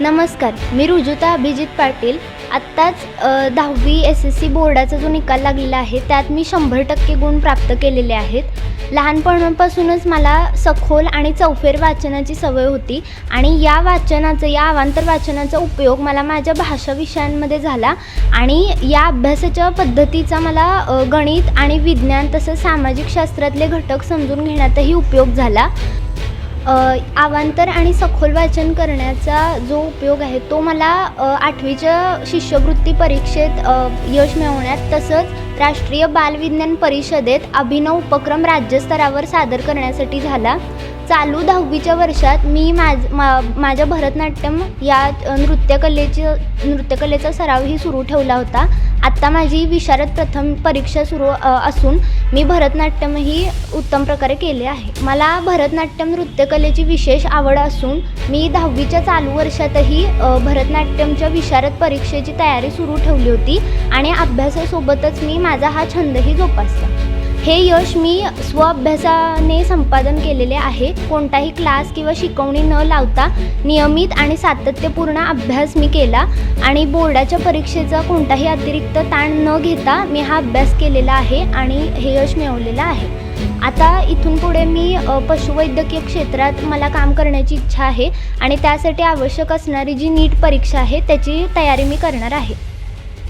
नमस्कार, मी रुजुता अभिजित पाटील. आत्ताच 10वी SSC बोर्डाचा जो निकाल लागलेला आहे त्यात मी 100% गुण प्राप्त केलेले आहेत. लहानपणापासूनच मला सखोल आणि चौफेर वाचनाची सवय होती आणि या अवांतर वाचनाचा उपयोग मला माझ्या भाषा विषयांमध्ये झाला आणि या अभ्यासाच्या पद्धतीचा मला गणित आणि विज्ञान तसंच सामाजिक शास्त्रातले घटक समजून घेण्यातही उपयोग झाला. अवांतर आणि सखोल वाचन करण्याचा जो उपयोग आहे तो मला 8वीच्या शिष्यवृत्ती परीक्षेत यश मिळवण्यात तसंच राष्ट्रीय बालविज्ञान परिषदेत अभिनव उपक्रम राज्यस्तरावर सादर करण्यासाठी झाला. चालू 10वीच्या वर्षात मी माझ्या भरतनाट्यम या नृत्यकलेचा सरावही सुरू ठेवला होता. आत्ता माझी विशारद प्रथम परीक्षा सुरू असून मी भरतनाट्यमही उत्तम प्रकारे केले आहे. मला भरतनाट्यम नृत्यकलेची विशेष आवड असून मी 10वीच्या चालू वर्षातही भरतनाट्यमच्या विशारद परीक्षेची तयारी सुरू ठेवली होती आणि अभ्यासासोबतच मी माझा हा छंदही जोपासला. हे यश मी स्वअभ्यासाने संपादन केलेले आहे. कोणताही क्लास किंवा शिकवणी न लावता नियमित आणि सातत्यपूर्ण अभ्यास मी केला आणि बोर्डाच्या परीक्षेचा कोणताही अतिरिक्त ताण न घेता मी हा अभ्यास केलेला आहे आणि हे यश मिळवलेलं आहे. आता इथून पुढे मी पशुवैद्यकीय क्षेत्रात मला काम करण्याची इच्छा आहे आणि त्यासाठी आवश्यक असणारी जी नीट परीक्षा आहे त्याची तयारी मी करणार आहे.